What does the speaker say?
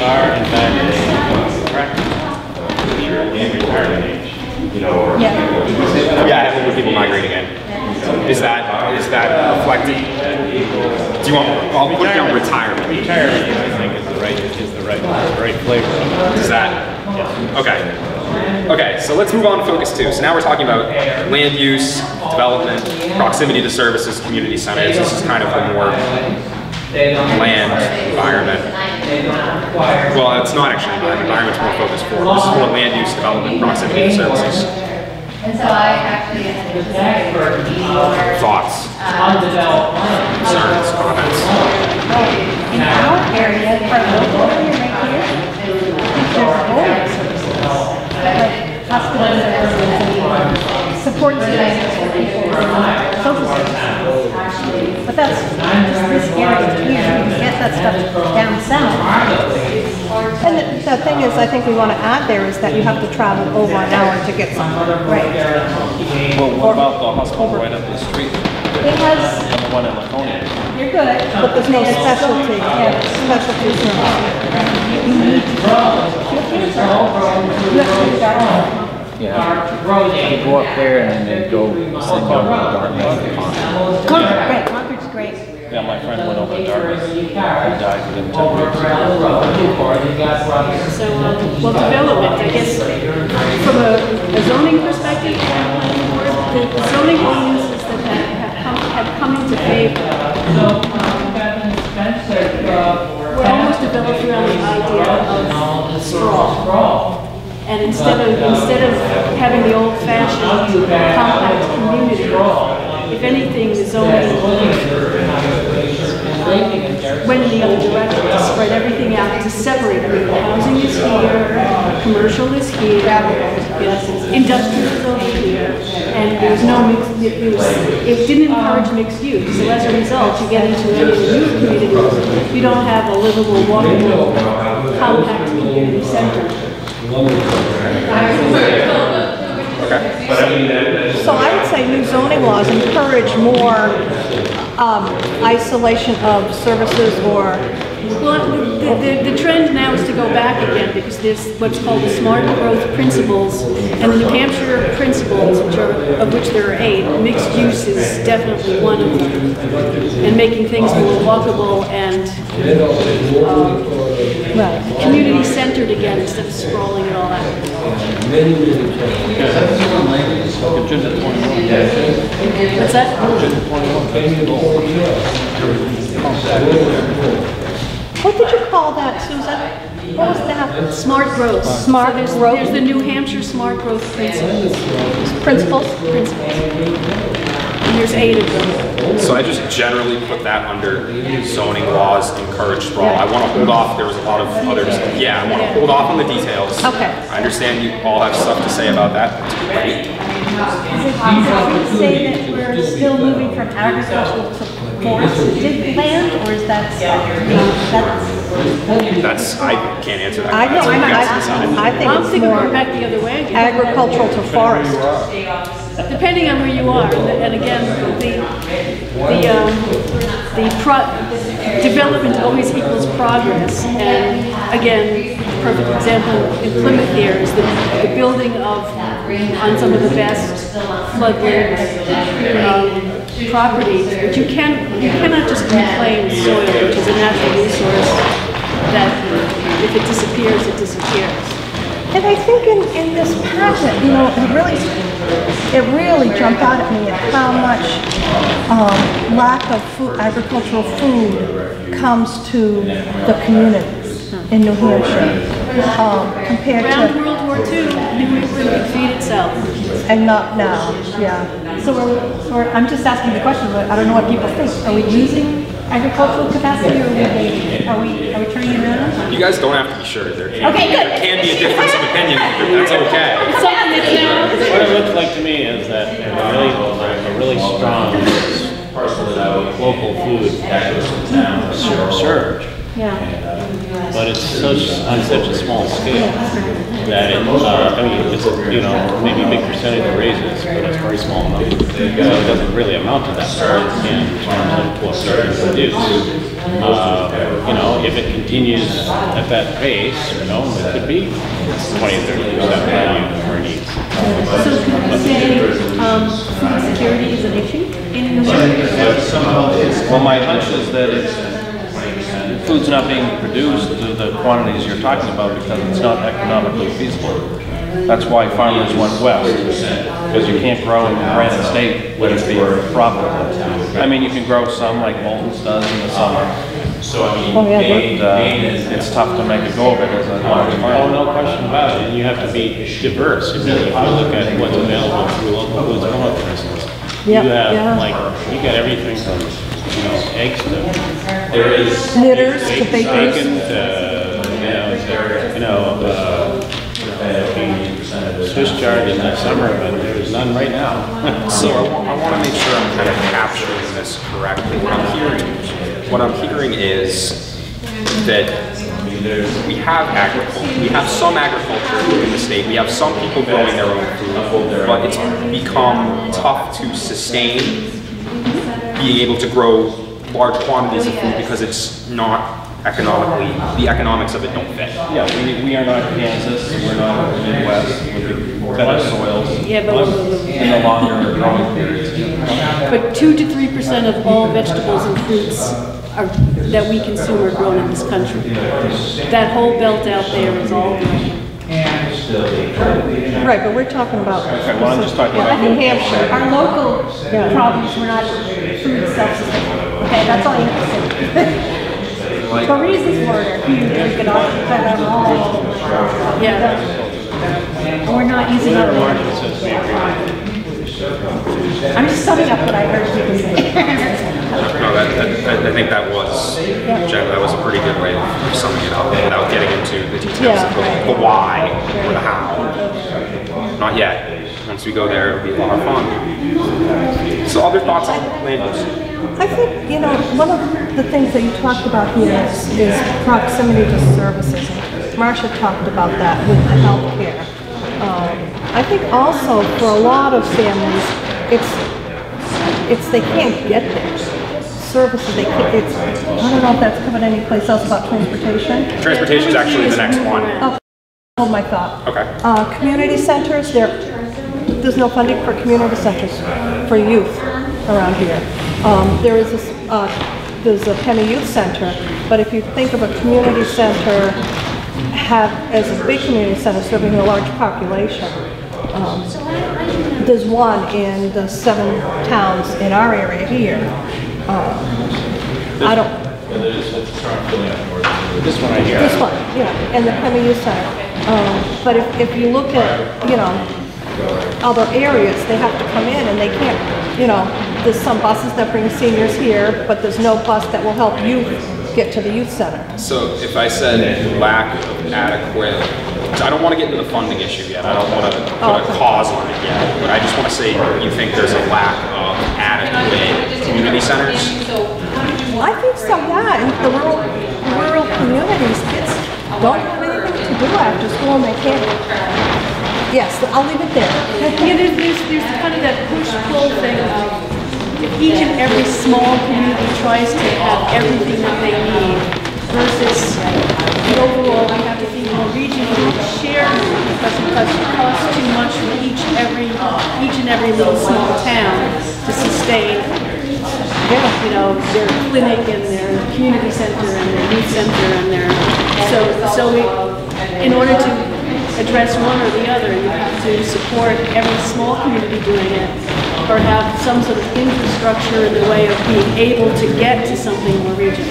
are in fact practice. You're in retirement age. Yeah. Yeah, I have older people migrating in. Is that reflected? Do you want? I'll put down retirement. Retirement, I think, is the right flavor. Is that? Yeah. Okay. Okay, so let's move on to focus 2. So now we're talking about land use, development, proximity to services, community centers. This is kind of the more land environment. Well, it's not actually environment. Environment's more focused 4. This is more land use, development, proximity to services. And so I actually Thoughts, concerns, comments. In our area, for a local area right here, there's always like hospital services and support services for people, social services. But that's just this area here. You get that stuff down south. And the thing is, I think we want to add there is that you have to travel over an hour to get somewhere. Right. Well, what about the hospital right up the street? It has. And the one in Laconia? You're good. But there's no specialty. Yeah, specialty service. You need to go. You have to go. Yeah, you go up there and then go send over to Dartmouth. Concord, great. Concord's great. Yeah, my friend went over to Dartmouth. He died within 10 weeks. So, well, development, I guess, from a zoning perspective, the zoning ordinances that have come into favor were almost developed around the idea of sprawl. And instead of having the old-fashioned compact community, if anything, the zoning went in the other direction to spread everything out, to separate. Housing is here, commercial is here, industrial is over here, and there was no mixed. It didn't encourage mixed use. So as a result, you get into any of the new communities, you don't have a livable, walkable, compact community center. So I would say new zoning laws encourage more isolation of services or... Well, the trend now is to go back again because there's what's called the smart growth principles and the New Hampshire principles, of which there are 8. Mixed use is definitely one of them, and making things more walkable and community centered again instead of sprawling it all out. What's that? What did you call that, Susan? What was that? Smart growth. Smart growth. There's the New Hampshire smart growth principles. Principles? And there's 8 of them. So I just generally put that under zoning laws encourage sprawl. I want to hold off. There was a lot of others. Yeah, I want to hold off on the details. Okay. I understand you all have stuff to say about that. That's great. Does it say that we're still moving from agricultural to forested land, or is that That's I can't answer that. I know. I think I'm it's thinking more we're back the other way again. agricultural to forest. Depending on where you are, and again, development always equals progress. And again, the perfect example in Plymouth here is the building of on some of the best floodlit properties. But you cannot just reclaim soil, which is a natural resource that if it disappears, it disappears. And I think in this packet, you know, it really jumped out at me at how much lack of food, agricultural food comes to the communities in New Hampshire compared Around to World War II, New England could feed itself. and not now. Yeah. So I'm just asking the question, but I don't know what people think. Are we losing agricultural capacity, or are we turning it around? You guys don't have to be sure. There can, Okay, good. There can be a difference of opinion. That's okay. What it looks like to me is that a really strong local food surge. Yeah. But but it's on such a small scale that it, I mean, it's maybe a big percentage of raises, but it's a very small number. So it doesn't really amount to that much in terms of what we can produce. If it continues at that pace, it could be 20-30% value of our needs. So can you say food security is an issue in the world? Well, my hunch is that food's not being produced to the quantities you're talking about because it's not economically feasible. That's why farmers went west, because you can't grow in Granite State when it's being profitable. I mean, you can grow some like Moulton's does in the summer. But it's tough to make a go of it as a large farm. Oh, no question about it. And you have to be diverse. If you look at what's available through local foods, for instance, you have you got everything from eggs to Knitters to bakers. bacon to Swiss chard in the summer, but there's none right now. So I want to make sure I'm kind of capturing this correctly. What I'm hearing is that we have agriculture. We have some agriculture in the state. We have some people growing their own food, but it's become tough to sustain being able to grow large quantities of food because it's not economically, the economics of it don't fit. Yeah, we are not Kansas, we're not the Midwest, we're better soils, Yeah, but in the longer growing periods. But 2 to 3% of all vegetables and fruits that we consume are grown in this country. That whole belt out there is all grown. Right, but we're talking about Okay, well, I'm just talking New about Hampshire. Our local problems were not food self-sufficient. Okay, that's all you have to say. The reasons for it are huge economic, but all. Yeah. We're not using our Martin says we agree. I'm just summing up what I heard people say. No, I think that was a pretty good way of summing it up without getting into the details of the why or the how. Not yet. Once we go there, it'll be a lot of fun. So other thoughts on land use? I think, one of the things that you talked about here is proximity to services. Marcia talked about that with the healthcare. I think also for a lot of families, it's they can't get there. Services, they can't, I don't know if that's covered any place else about transportation. Transportation is actually the next one. Oh, hold my thought. Okay. Community centers, there's no funding for community centers for youth around here. There's a Penny Youth Center, but if you think of a community center as a big community center serving a large population, there's one in the 7 towns in our area here. This one right here. This one, and the Penny Youth Center. But if you look at, other areas, they have to come in and they can't, there's some buses that bring seniors here, but there's no bus that will help youth get to the youth center. So if I said lack of adequate, I don't want to get into the funding issue yet. I don't want to put a cause on it yet, but I just want to say you think there's a lack of adequate community centers? I think so, yeah. In the rural communities, kids don't have anything to do after school and they can't. Yes, I'll leave it there. There's kind of that push-pull thing of if each and every small community tries to have everything that they need versus the overall, we have to think more regionally shared because it costs too much for each and every little small town to sustain their clinic and their community center and their youth center and in order to address one or the other, you have to support every small community doing it or have some sort of infrastructure in the way of being able to get to something more regional.